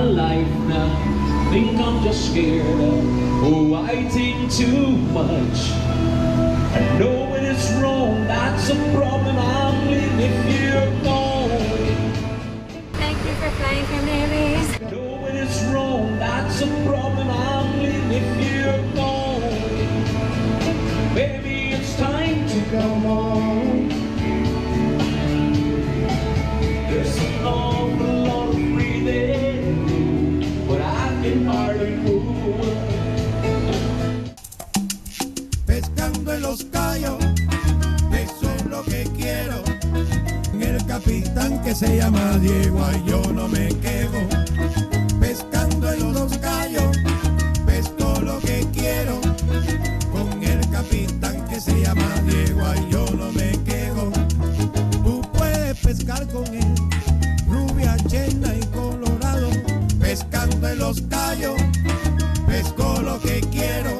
life now. Think I'm just scared of I think too much. I know when it's wrong, that's a problem I'm in if you're going. Thank you for flying for babies. I know when it's wrong, that's a problem I'm in if you're going. Baby, it's time to come home. There's an awful lot of breathing, but I can hardly move. Pescando en los cayos, eso es lo que quiero. El capitán que se llama Diego, ay, yo no me quejo. Pescando en los cayos, pesco lo que quiero. Con el capitán que se llama Diego, ay, yo no me quejo. Tú puedes pescar con él, rubia, chena y colorado. Pescando en los cayos, pesco lo que quiero.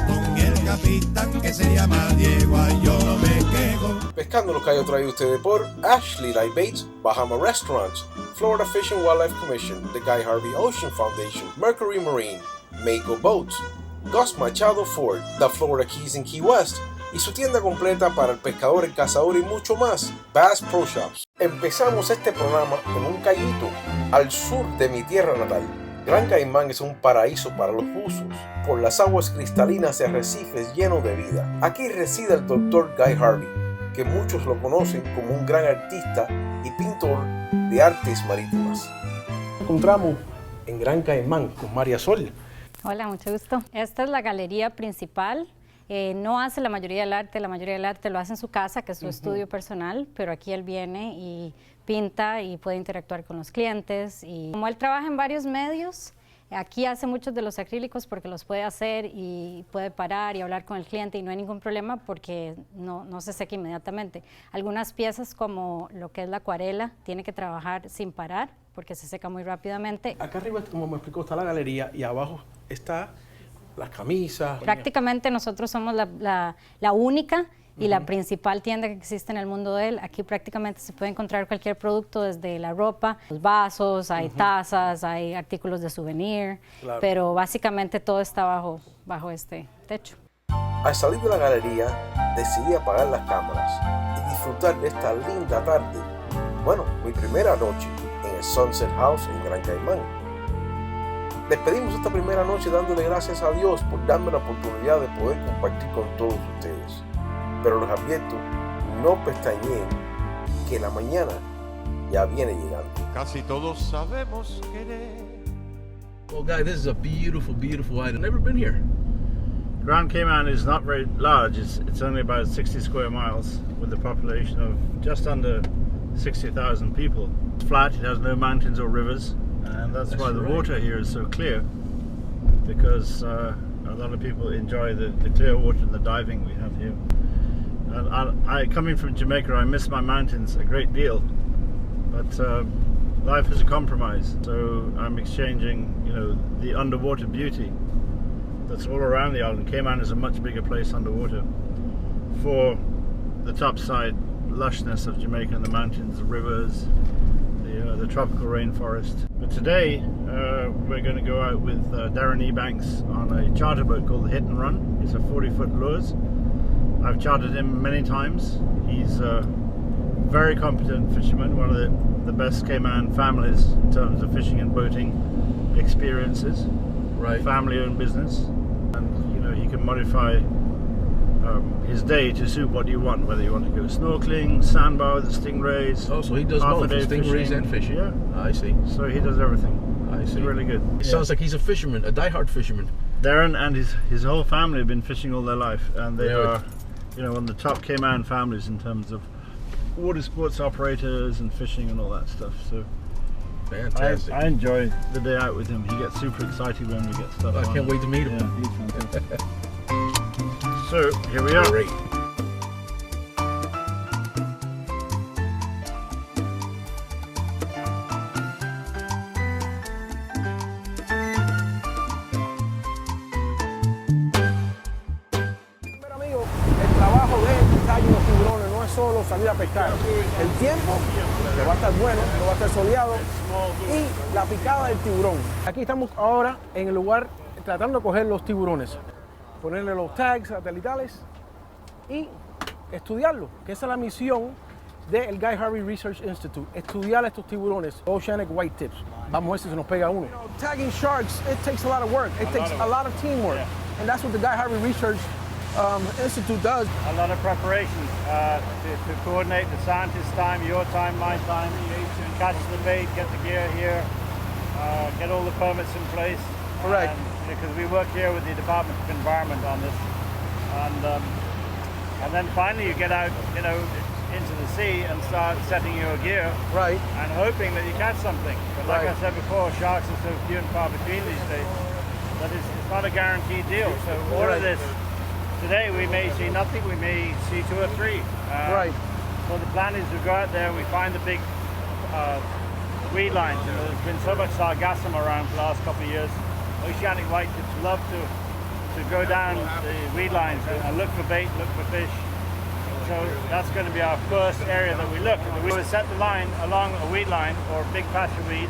Con el capitán que se llama Diego, ay, yo no me quejo. Pescando los Cayos traído ustedes por Ashley Light Baits, Bahama Restaurants, Florida Fish and Wildlife Commission, the Guy Harvey Ocean Foundation, Mercury Marine, Mako Boats, Gus Machado Ford, the Florida Keys in Key West, y su tienda completa para el pescador, el cazador y mucho más, Bass Pro Shops. Empezamos este programa en un cayito al sur de mi tierra natal. Grand Cayman es un paraíso para los buzos, por las aguas cristalinas de arrecifes llenos de vida. Aquí reside el Dr. Guy Harvey, que muchos lo conocen como un gran artista y pintor de artes marítimas. Nos encontramos en Grand Cayman con María Sol. Hola, mucho gusto. Esta es la galería principal. No hace la mayoría del arte lo hace en su casa, que es su estudio personal, pero aquí él viene y pinta y puede interactuar con los clientes. Y como él trabaja en varios medios, aquí hace muchos de los acrílicos porque los puede hacer y puede parar y hablar con el cliente y no hay ningún problema porque no se seca inmediatamente. Algunas piezas como lo que es la acuarela tiene que trabajar sin parar porque se seca muy rápidamente. Acá arriba, como me explicó, está la galería y abajo está las camisas. Prácticamente nosotros somos la única y la principal tienda que existe en el mundo de él. Aquí prácticamente se puede encontrar cualquier producto, desde la ropa, los vasos, hay tazas, hay artículos de souvenir, claro. Pero básicamente todo está bajo este techo. Al salir de la galería, decidí apagar las cámaras y disfrutar de esta linda tarde. Bueno, mi primera noche en el Sunset House en Grand Cayman. Despedimos esta primera noche dándole gracias a Dios por darme la oportunidad de poder compartir con todos ustedes. Pero les advierto, no pestañeen, que la mañana ya viene llegando. Casi todos sabemos querer. Well, guy, this is a beautiful, beautiful island. Never been here. Grand Cayman is not very large. It's only about 60 square miles with a population of just under 60,000 people. It's flat, it has no mountains or rivers, and that's why the water here is so clear, because a lot of people enjoy the clear water and the diving we have here. And I coming from Jamaica, I miss my mountains a great deal, but life is a compromise. So I'm exchanging, the underwater beauty that's all around the island. Cayman is a much bigger place underwater for the topside lushness of Jamaica and the mountains, the rivers, the tropical rainforest. But today we're going to go out with Darrin on a charter boat called the Hit and Run. It's a 40-foot lures. I've chartered him many times. He's a very competent fisherman, one of the best Cayman families in terms of fishing and boating experiences. Right. Family-owned business, and he can modify his day to suit what you want. Whether you want to go snorkeling, sandbar with the stingrays. Oh, so he does both, stingrays and fishing. Yeah, I see. So he does everything. I see. He's really good. It sounds like he's a fisherman, a diehard fisherman. Darrin and his whole family have been fishing all their life, and they are, one of the top Cayman families in terms of water sports operators and fishing and all that stuff. So fantastic. I enjoy the day out with him. He gets super excited when we get stuff on. I can't wait to meet him. Yeah, he's fantastic. So here we are. Great. Pero amigo, el trabajo de ensayo de los tiburones no es solo solo salir a pescar. El tiempo, que va a estar bueno, no va a estar soleado, y la picada del tiburón. Aquí estamos ahora en el lugar tratando de coger los tiburones, ponerle los tags satelitales y estudiarlo, que esa es la misión del Guy Harvey Research Institute, estudiar estos tiburones, Oceanic White Tips. Vamos a ver si se nos pega uno. Tagging sharks, it takes a lot of work, it takes a lot of teamwork, and that's what the Guy Harvey Research Institute does. A lot of preparation to coordinate the scientist's time, your time, my time, catch the bait, get the gear here, get all the permits in place. Correct. Because we work here with the Department of Environment on this, and then finally you get out, into the sea and start setting your gear, right, and hoping that you catch something. But like I said before, sharks are so few and far between these days that it's not a guaranteed deal. So all of this, today we may see nothing, we may see 2 or 3. Right. So the plan is to go out there, we find the big weed lines. There's been so much sargassum around for the last couple of years. Oceanic white tips love to go down the weed lines and look for bait, look for fish. So that's going to be our first area that we look. We will set the line along a weed line or a big patch of weed,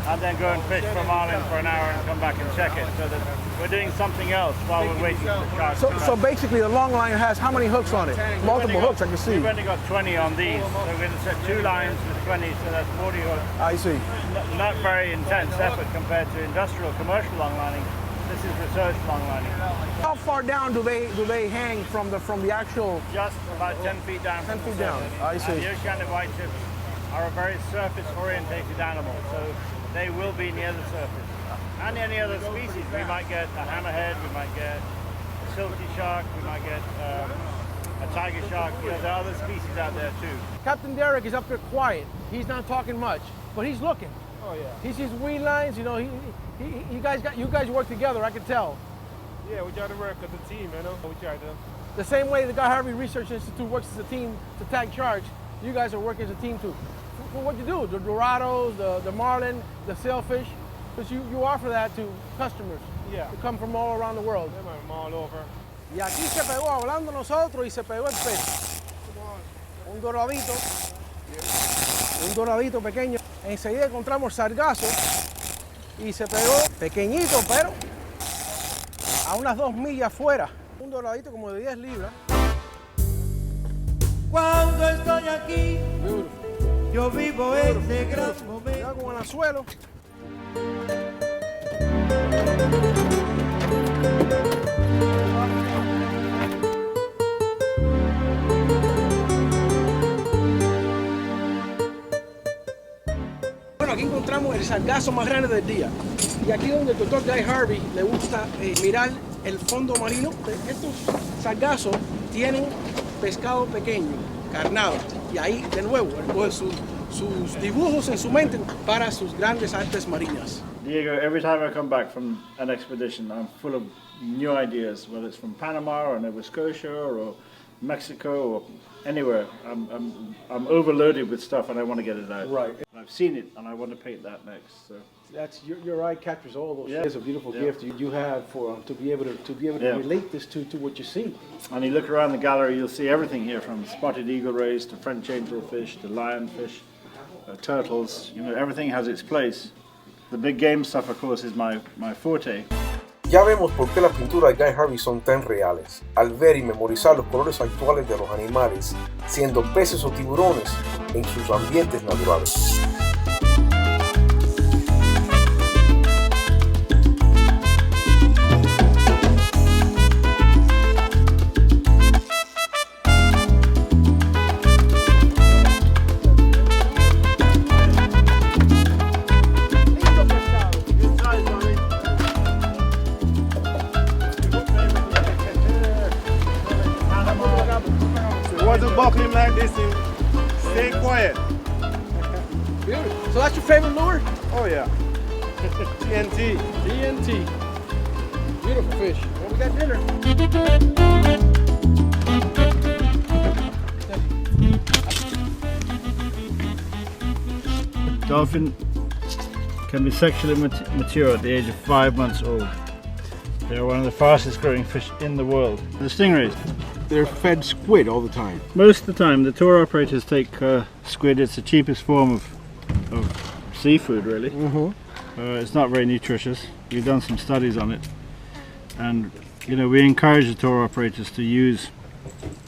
and then go and fish for a mile in for an hour and come back and check it. So that we're doing something else while we're waiting for the sharks. So basically the long line has how many hooks on it? Multiple hooks, I can see. We've only got 20 on these. So we're going to set 2 lines with 20, so that's 40 hooks. I see. Not very intense effort compared to industrial, commercial long lining. This is research long lining. How far down do they hang from the actual? Just about 10 feet down. 10 feet down. I see. And the Oceanic white tips are a very surface-orientated animal, so they will be near the surface. And any other species, we might get a hammerhead, we might get a silky shark, we might get a tiger shark. There are other species out there too. Captain Derek is up there quiet. He's not talking much, but he's looking. Oh yeah. He sees weed lines. You guys work together. I can tell. Yeah, we try to work as a team. We try to. The same way the Guy Harvey Research Institute works as a team to tag sharks, you guys are working as a team too. For what you do, the dorados, the marlin, the sailfish, because you offer that to customers. Yeah. To come from all around the world. Yeah, man, from all over. Y aquí se pegó hablando nosotros y se pegó el pez. Un doradito pequeño. Enseguida encontramos sargazo y se pegó pequeñito, pero a unas 2 millas fuera. Un doradito como de 10 libras. Cuando estoy aquí, yo vivo ese gran momento. Cuidado con el anzuelo. Bueno, aquí encontramos el sargazo más grande del día. Y aquí donde el doctor Guy Harvey le gusta mirar el fondo marino, estos sargazos tienen pescado pequeño, carnado. Y ahí, de nuevo, él coge sus dibujos en su mente para sus grandes artes marinas. Diego, every time I come back from an expedition, I'm full of new ideas, whether it's from Panama or Nova Scotia or Mexico or anywhere. I'm overloaded with stuff and I want to get it out. Right. I've seen it and I want to paint that next. So. That's your eye captures all those. Yeah. It's a beautiful gift you have for to be able to relate this to what you see. And you look around the gallery, you'll see everything here, from spotted eagle rays to French angelfish to lionfish, turtles. Everything has its place. The big game stuff, of course, is my forte. Ya vemos por qué las pinturas de Guy Harvey son tan reales. Al ver y memorizar los colores actuales de los animales, siendo peces o tiburones, en sus ambientes naturales. Wasn't buckling like this, stay quiet. Beautiful. So that's your favorite lure? Oh yeah. TNT. TNT. Beautiful fish. Well, we got dinner. Dolphin can be sexually mature at the age of 5 months old. They are one of the fastest growing fish in the world. The stingrays. they're fed squid all the time. Most of the time, the tour operators take squid. It's the cheapest form of seafood, really. It's not very nutritious. We've done some studies on it, and we encourage the tour operators to use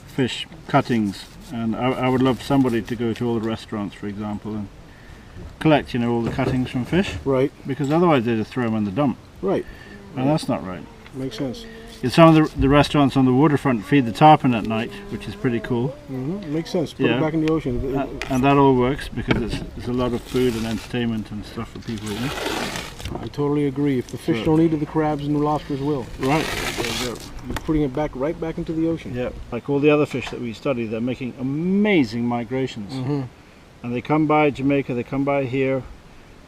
fish cuttings. And I would love somebody to go to all the restaurants, for example, and collect all the cuttings from fish. Right. Because otherwise they just throw them in the dump. Right. And that's not right. Makes sense. Some of the restaurants on the waterfront feed the tarpon at night, which is pretty cool. Makes sense. Put it back in the ocean. And that all works because it's a lot of food and entertainment and stuff for people. I totally agree. If the fish don't eat it, the crabs and the lobsters will. Right. You're putting it right back into the ocean. Yeah. Like all the other fish that we study, they're making amazing migrations. And they come by Jamaica, they come by here,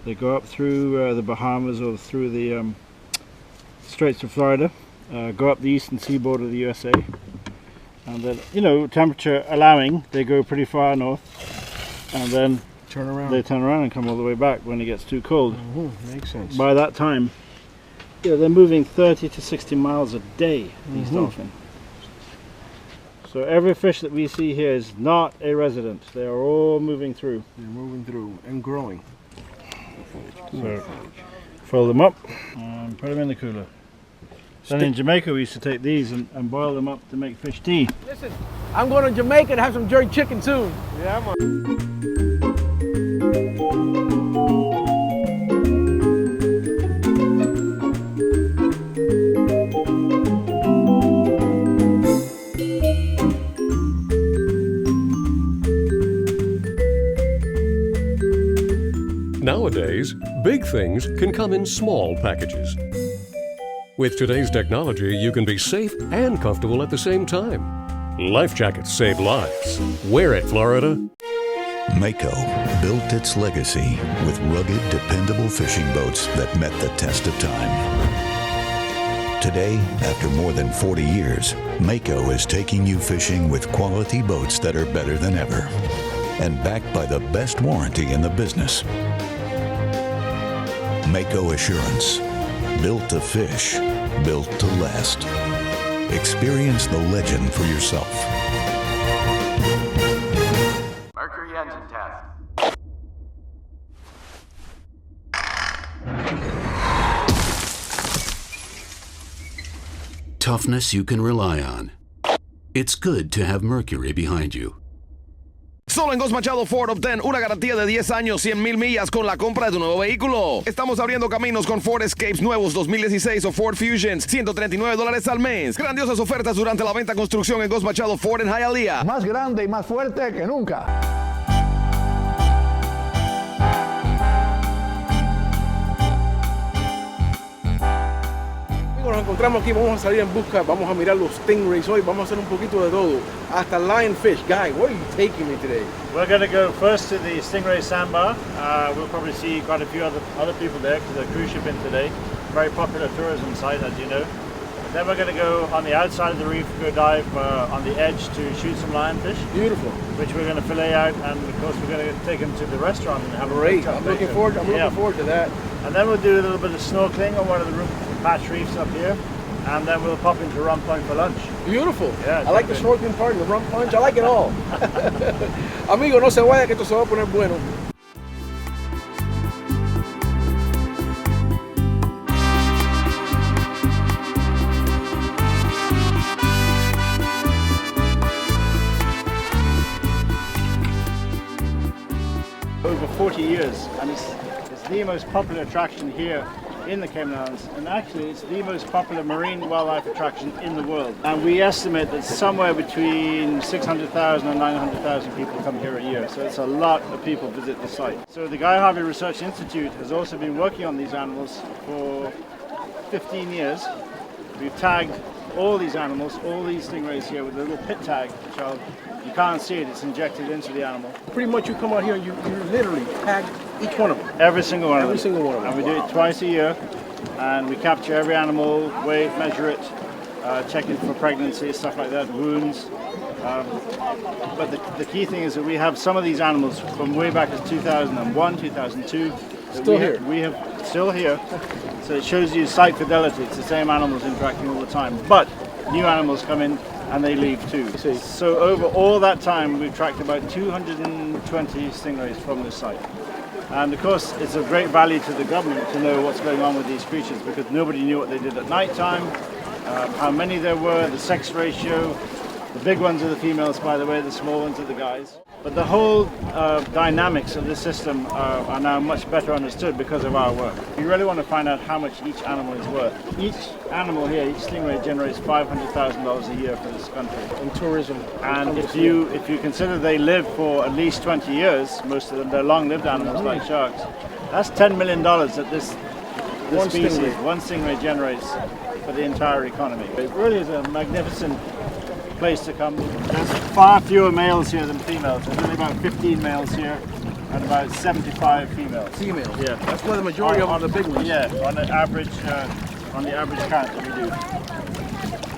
they go up through the Bahamas or through the Straits of Florida. Go up the eastern seaboard of the USA, and then temperature allowing, they go pretty far north, and then they turn around and come all the way back when it gets too cold. Makes sense. By that time, they're moving 30 to 60 miles a day, these dolphins. So every fish that we see here is not a resident. They are all moving through. They're moving through and growing. So fill them up and put them in the cooler. Then in Jamaica we used to take these and boil them up to make fish tea. Listen, I'm going to Jamaica to have some jerk chicken soon. Yeah, man. Nowadays, big things can come in small packages. With today's technology, you can be safe and comfortable at the same time. Life jackets save lives. Wear it, Florida. Mako built its legacy with rugged, dependable fishing boats that met the test of time. Today, after more than 40 years, Mako is taking you fishing with quality boats that are better than ever and backed by the best warranty in the business. Mako Assurance. Built to fish, built to last. Experience the legend for yourself. Mercury engine test. Toughness you can rely on. It's good to have Mercury behind you. Solo en Ghost Machado Ford obtén una garantía de 10 años, 100,000 millas con la compra de tu nuevo vehículo. Estamos abriendo caminos con Ford Escapes nuevos 2016 o Ford Fusions, $139 al mes. Grandiosas ofertas durante la venta construcción en Ghost Machado Ford en Hialeah. Más grande y más fuerte que nunca. Nos encontramos aquí, vamos a salir en busca, vamos a mirar los stingrays hoy, vamos a hacer un poquito de todo, hasta lionfish. Guy, where are you taking me today? We're going to go first to the stingray sandbar. We'll probably see quite a few other people there because the cruise ship in today. Very popular tourism site, as you know. Then we're going to go on the outside of the reef, go dive on the edge to shoot some lionfish. Beautiful. Which we're going to fillet out, and of course we're going to take them to the restaurant and have a great. I'm looking forward to that. And then we'll do a little bit of snorkeling on one of the patch reefs up here, and then we'll pop into Rum Point for lunch. Beautiful. Yeah, I like the snorkeling part, the rum punch. I like it all. Amigo, no se vaya que esto se va a poner bueno. Over 40 years, and it's the most popular attraction here in the Cayman Islands, and actually it's the most popular marine wildlife attraction in the world. And we estimate that somewhere between 600,000 and 900,000 people come here a year, so it's a lot of people visit the site. So the Guy Harvey Research Institute has also been working on these animals for 15 years. We've tagged all these animals, all these stingrays here with a little pit tag, which you can't see it, it's injected into the animal. Pretty much you come out here and you literally tag each one of them. Every single one of them. Every single one of them. And we do it twice a year, and we capture every animal, weigh it, measure it, check it for pregnancy, stuff like that, wounds. But the key thing is that we have some of these animals from way back as 2001, 2002. Still here. We have still here. So it shows you site fidelity. It's the same animals interacting all the time. But new animals come in and they leave too. So over all that time, we've tracked about 220 stingrays from this site. And of course, it's of great value to the government to know what's going on with these creatures, because nobody knew what they did at night time, how many there were, the sex ratio. The big ones are the females, by the way, the small ones are the guys. But the whole dynamics of this system are now much better understood because of our work. You really want to find out how much each animal is worth. Each animal here, each stingray generates $500,000 a year for this country. In tourism. And if you consider they live for at least 20 years, most of them, they're long-lived animals like sharks, that's $10 million that this species, one stingray generates for the entire economy. It really is a magnificent place to come. There's far fewer males here than females. There's only about 15 males here and about 75 females. Females? Yeah. That's where the majority of the big ones. Yeah, on the average count that we do.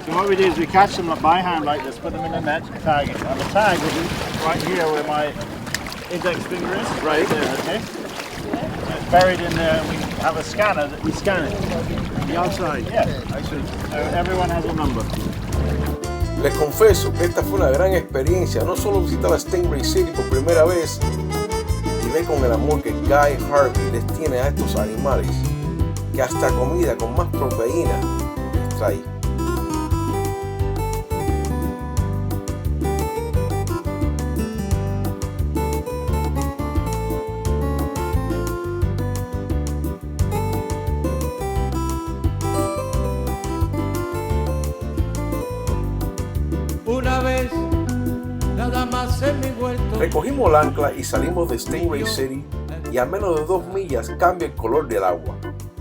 So what we do is we catch them by hand like this, put them in a net, tag it. And the tag will be right here where my index finger is. Right there, okay? It's buried in there, and we have a scanner that we scan it. The outside? Yeah, actually. So everyone has a number. Les confieso que esta fue una gran experiencia, no solo visitar la Stingray City por primera vez y ver con el amor que Guy Harvey les tiene a estos animales, que hasta comida con más proteína les trae. Recogimos el ancla y salimos de Stingray City y a menos de 2 millas cambia el color del agua.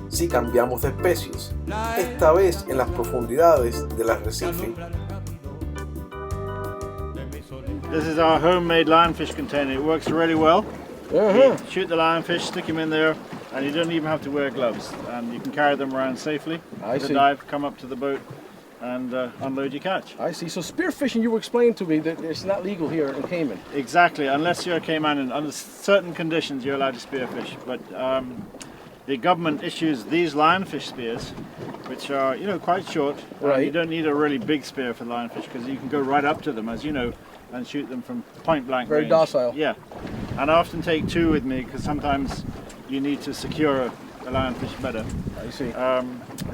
Si cambiamos de especies, esta vez en las profundidades del arrecife. This is our homemade lionfish container. It works really well. You shoot the lionfish, stick them in there, and you don't even have to wear gloves. And you can carry them around safely. Dive, come up to the boat, and unload your catch. I see. So spearfishing, you were explaining to me that it's not legal here in Cayman. Exactly. Unless you're a Cayman, and under certain conditions you're allowed to spearfish. But the government issues these lionfish spears, which are, quite short. Right. You don't need a really big spear for lionfish because you can go right up to them, as you know, and shoot them from point blank range. Very docile. Yeah. And I often take 2 with me because sometimes you need to secure a lionfish better. I see.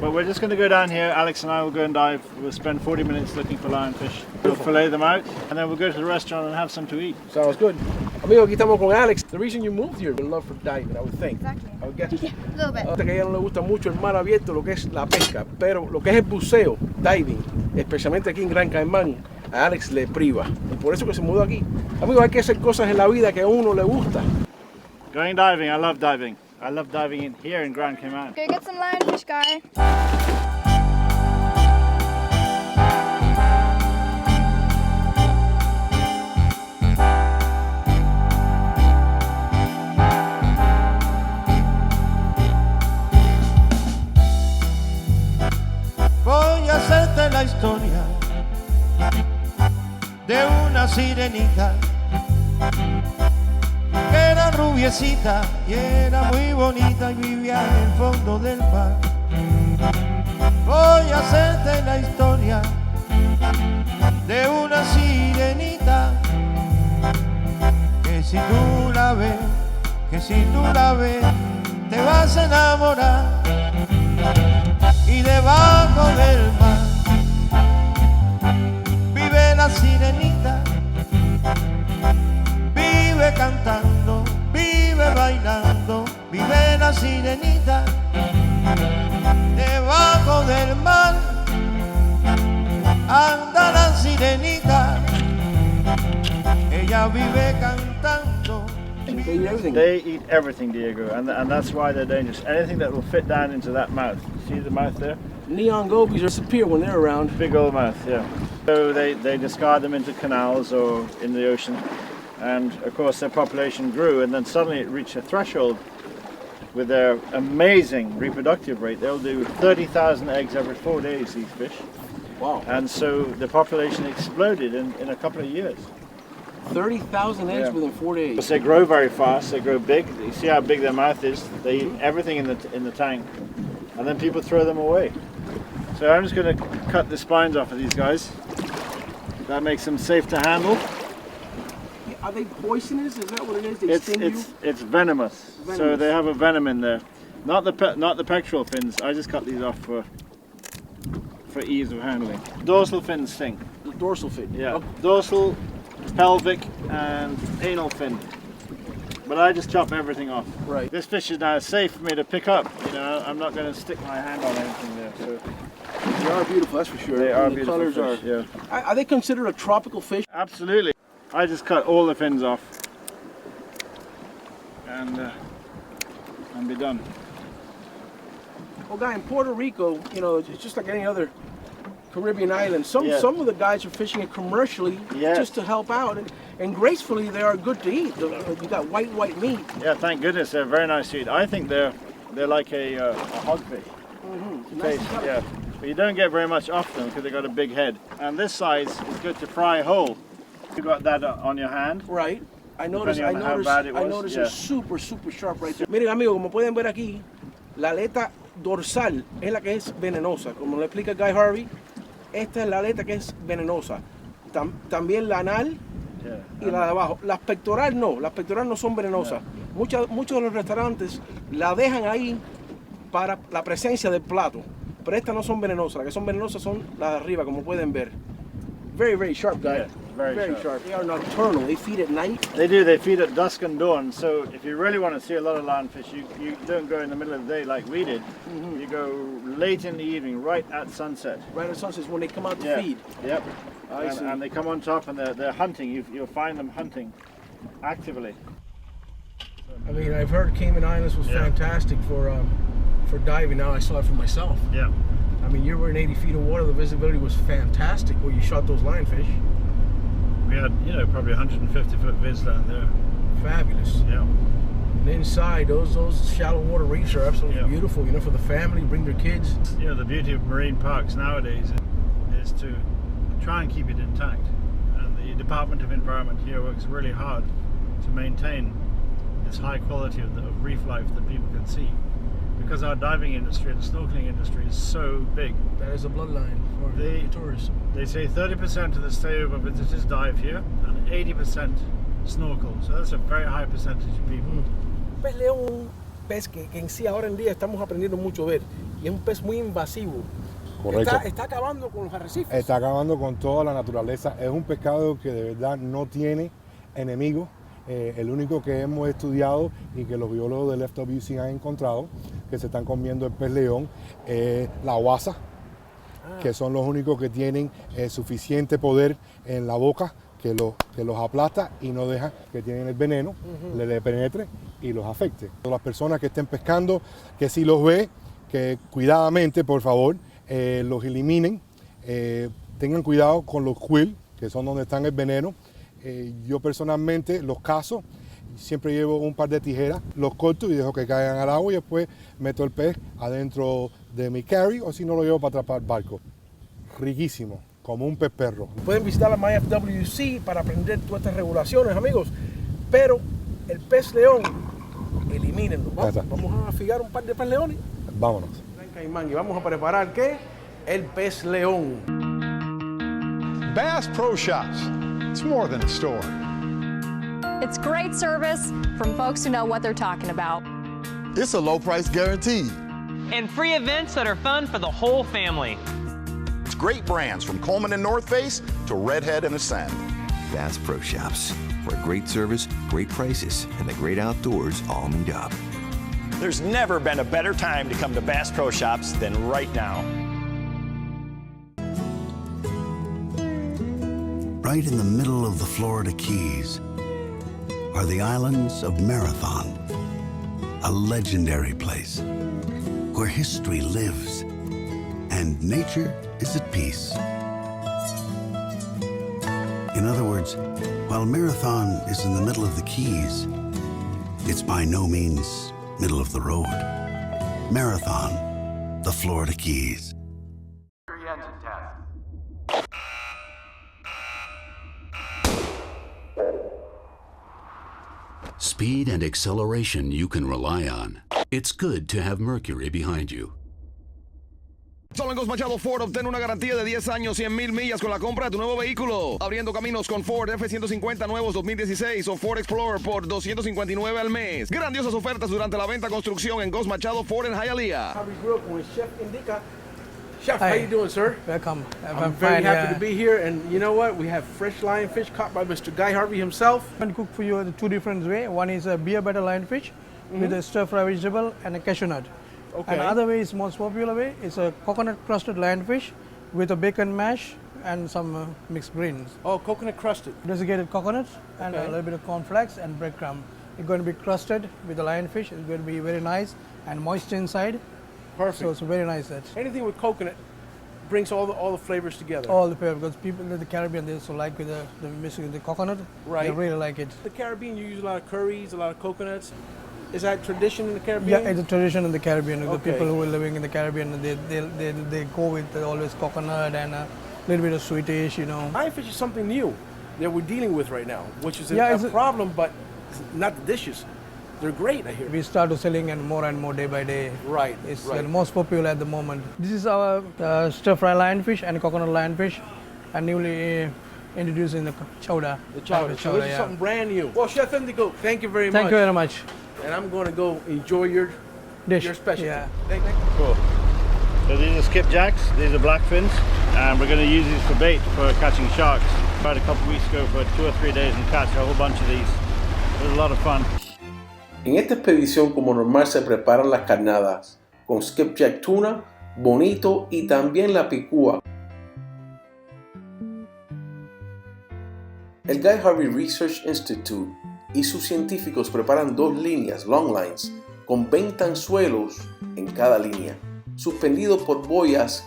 But we're just going to go down here. Alex and I will go and dive. We'll spend 40 minutes looking for lionfish. We'll fillet them out, and then we'll go to the restaurant and have some to eat. Sounds good. Amigo, aquí estamos con Alex. The reason you moved here, love for diving, I would think. Exactly. I would guess. Yeah, a little bit. Que a ella no le gusta mucho el mar abierto, lo que es la pesca, pero lo que es el buceo, diving, especialmente aquí en Grand Cayman, a Alex le priva. Y por eso que se mudó aquí. Amigo, hay que hacer cosas en la vida que a uno le gusta. Going diving, I love diving. I love diving here in Grand Cayman. Go get some lionfish, guy. Voy a hacerte la historia de una sirenita que era rubiecita y era muy bonita y vivía en el fondo del mar. Voy a hacerte la historia de una sirenita que si tú la ves, te vas a enamorar. Y debajo del mar vive la sirenita, vive cantando, vive bailando, vive la sirenita. Debajo del mar anda la sirenita, ella vive cantando. They eat everything, Diego, and that's why they're dangerous. Anything that will fit down into that mouth. See the mouth there? Neon gobies disappear when they're around. Big old mouth, yeah. So they discard them into canals or in the ocean, and of course their population grew, and then suddenly it reached a threshold with their amazing reproductive rate. They'll do 30,000 eggs every 4 days, these fish. Wow. And so the population exploded in a couple of years. 30,000 eggs within 4 days. Because they grow very fast, they grow big. You see how big their mouth is? They eat everything in the tank, and then people throw them away. So I'm just going to cut the spines off of these guys. That makes them safe to handle. Are they poisonous? Is that what it is? They sting you? It's venomous. So they have a venom in there. Not the pectoral fins. I just cut these off for ease of handling. Dorsal fins sting. The dorsal fin. Yeah. Okay. Dorsal, pelvic, and anal fin. But I just chop everything off. Right. This fish is now safe for me to pick up. You know, I'm not going to stick my hand on anything there. So they are beautiful, that's for sure. They are the beautiful colors fish. are. Yeah. Are they considered a tropical fish? Absolutely. I just cut all the fins off and be done. Well, guy, in Puerto Rico, you know, it's just like any other Caribbean island. Some of the guys are fishing it commercially just to help out, and gracefully they are good to eat. You got white meat. Yeah, thank goodness, they're very nice to eat. I think they're like a hogfish. Mm-hmm. Taste, yeah, but you don't get very much off them because they got a big head. And this size is good to fry whole. You got that on your hand. Right. I noticed it's super sharp right there. Miren, amigos, como pueden ver aquí, la aleta dorsal es la que es venenosa. Como le explica Guy Harvey, esta es la aleta que es venenosa. También la anal y la de abajo. Las pectorales no son venenosas. Muchos de los restaurantes la dejan ahí para la presencia del plato. Pero estas no son venenosas. Las que son venenosas son las de arriba, como pueden ver. Very sharp, guy. Yeah, very sharp. They are nocturnal. They feed at night. They do. They feed at dusk and dawn. So if you really want to see a lot of lionfish, you don't go in the middle of the day like we did. Mm-hmm. You go late in the evening, right at sunset. Right at sunset is when they come out to feed. Yep. And they come on top and they're hunting. You'll find them hunting actively. I mean, I've heard Cayman Islands was fantastic for diving. Now I saw it for myself. Yeah. I mean, you were in 80 feet of water. The visibility was fantastic where you shot those lionfish. We had, probably 150-foot viz down there. Fabulous. Yeah. And inside, those shallow water reefs are absolutely beautiful. For the family, bring their kids. The beauty of marine parks nowadays is to try and keep it intact. And the Department of Environment here works really hard to maintain this high quality of reef life that people can see. Because our diving industry and snorkeling industry is so big. That is a bloodline for the tourists. They say 30% of the stayover visitors dive here and 80% snorkel. So that's a very high percentage of people. Pez león es un pez que en sí ahora en día estamos aprendiendo mucho a ver. Y es un pez muy invasivo. Correcto. Está acabando con los arrecifes. Está acabando con toda la naturaleza. Es un pescado que de verdad no tiene enemigos. El único que hemos estudiado y que los biólogos del FWC han encontrado que se están comiendo el pez león es la guasa, que son los únicos que tienen suficiente poder en la boca que los aplasta y no deja que tienen el veneno, le penetre y los afecte. Las personas que estén pescando, que si los ve, que cuidadamente, por favor, los eliminen. Tengan cuidado con los quill, que son donde están el veneno. Yo personalmente los cazo, siempre llevo un par de tijeras, los corto y dejo que caigan al agua y después meto el pez adentro de mi carry o si no lo llevo para atrapar barco. Riquísimo, como un pez perro. Pueden visitar la MyFWC para aprender todas estas regulaciones, amigos, pero el pez león, elimínenlo. Vamos a fijar un par de pez leones. Vámonos. Grand Cayman, y vamos a preparar ¿qué? El pez león. Bass Pro Shops. It's more than a store. It's great service from folks who know what they're talking about. It's a low price guaranteed. And free events that are fun for the whole family. It's great brands from Coleman and North Face to Redhead and Ascend. Bass Pro Shops. For great service, great prices, and the great outdoors all meet up. There's never been a better time to come to Bass Pro Shops than right now. Right in the middle of the Florida Keys are the islands of Marathon, a legendary place where history lives and nature is at peace. In other words, while Marathon is in the middle of the Keys, it's by no means middle of the road. Marathon, the Florida Keys. Speed and acceleration you can rely on. It's good to have Mercury behind you. Solo en Ghost Machado Ford obtén una garantía de 10 años, 100,000 millas con la compra de tu nuevo vehículo. Abriendo caminos con Ford F-150 nuevos 2016 o Ford Explorer por $259 al mes. Grandiosas ofertas durante la venta construcción en Ghost Machado Ford en Hialeah. Harvey grew up with Chef Indica. Chef, how Hi. you doing, sir? Welcome. I'm very happy to be here, and you know what? We have fresh lionfish caught by Mr. Guy Harvey himself. I can cook for you in two different ways. One is a beer butter lionfish with a stir-fry vegetable and a cashew nut. Okay. And the other way is most popular way is a coconut crusted lionfish with a bacon mash and some mixed greens. Oh, coconut crusted. Desiccated coconut and Okay. a little bit of cornflakes and breadcrumb. It's going to be crusted with the lionfish. It's going to be very nice and moist inside. Perfect. So it's very nice. Anything with coconut brings all the flavors together. All the flavor, because people in the Caribbean, they also like with the mixing with the coconut. Right. They really like it. The Caribbean, you use a lot of curries, a lot of coconuts. Is that tradition in the Caribbean? Yeah, it's a tradition in the Caribbean. The Okay. people who are living in the Caribbean, they go with always coconut and a little bit of sweetish, you know. Lionfish is something new that we're dealing with right now, which is Yeah, a it's a- problem, but it's not the dishes. They're great, I hear. We start to selling and more day by day. Right, It's right. the most popular at the moment. This is our stir-fry lionfish and coconut lionfish, and newly introduced in the chowder. The chowder. So this is yeah. something brand new. Well, Chef Indigo, thank you very much. Thank you very much. And I'm going to go enjoy your Dish. your specialty. Yeah. Thank you. Cool. So these are skipjacks, these are blackfins, and we're going to use these for bait for catching sharks. Tried a couple of weeks ago for 2 or 3 days and catch a whole bunch of these. It was a lot of fun. En esta expedición, como normal, se preparan las carnadas con skipjack tuna, bonito y también la picúa. El Guy Harvey Research Institute y sus científicos preparan 2 líneas, long lines, con 20 anzuelos en cada línea, suspendidos por boyas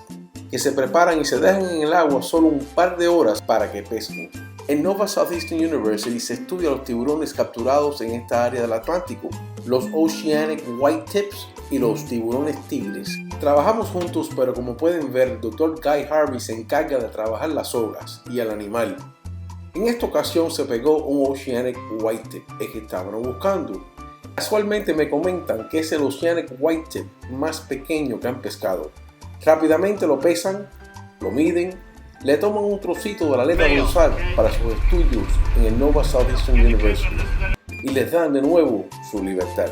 que se preparan y se dejan en el agua solo un par de horas para que pesquen. En Nova Southeastern University se estudia los tiburones capturados en esta área del Atlántico, los Oceanic White Tips y los tiburones tigres. Trabajamos juntos, pero como pueden ver, el Dr. Guy Harvey se encarga de trabajar las obras y al animal. En esta ocasión se pegó un Oceanic White Tip, el que estaban buscando. Casualmente me comentan que es el Oceanic White Tip más pequeño que han pescado. Rápidamente lo pesan, lo miden, le toman un trocito de la aleta dorsal para sus estudios en el Nova Southeastern University y les dan de nuevo su libertad.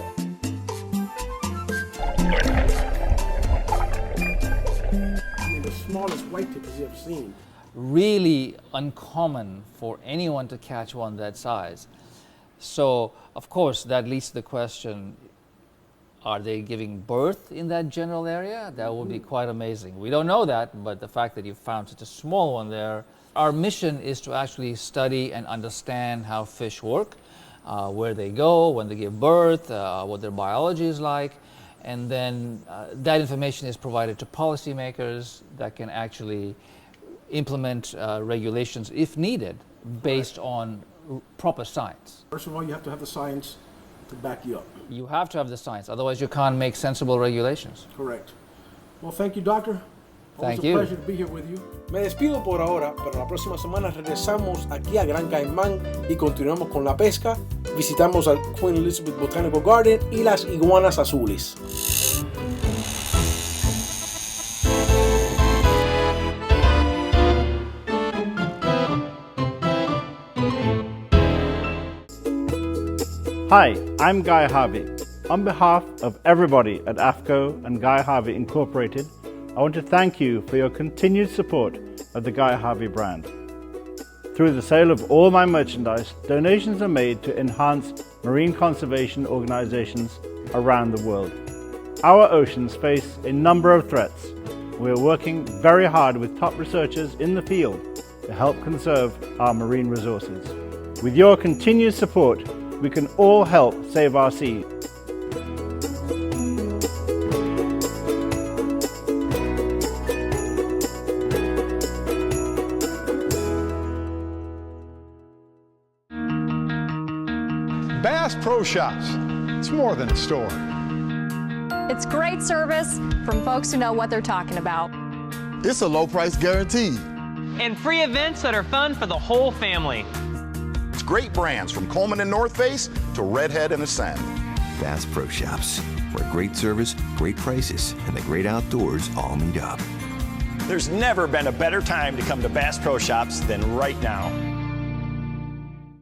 The smallest white tip as you ever seen. Really uncommon for anyone to catch one that size. So, of course, that leads to the question, are they giving birth in that general area? That would be quite amazing. We don't know that, but the fact that you found such a small one there. Our mission is to actually study and understand how fish work, where they go, when they give birth, what their biology is like, and then that information is provided to policymakers that can actually implement regulations if needed based on proper science. First of all, you have to have the science to back you up. You have to have the science, otherwise you can't make sensible regulations. Correct. Well, thank you, doctor. Thank Always you. a pleasure to be here with you. Me despido por ahora, pero la próxima semana regresamos aquí a Grand Cayman y continuamos con la pesca. Visitamos al Queen Elizabeth Botanical Garden y las iguanas azules. Hi, I'm Guy Harvey. On behalf of everybody at AFCO and Guy Harvey Incorporated, I want to thank you for your continued support of the Guy Harvey brand. Through the sale of all my merchandise, donations are made to enhance marine conservation organizations around the world. Our oceans face a number of threats. We are working very hard with top researchers in the field to help conserve our marine resources. With your continued support, we can all help save our seas. Bass Pro Shops. It's more than a store. It's great service from folks who know what they're talking about. It's a low price guarantee. And free events that are fun for the whole family. It's great brands from Coleman and North Face to Redhead and Ascend. Bass Pro Shops, where great service, great prices, and the great outdoors all meet up. There's never been a better time to come to Bass Pro Shops than right now.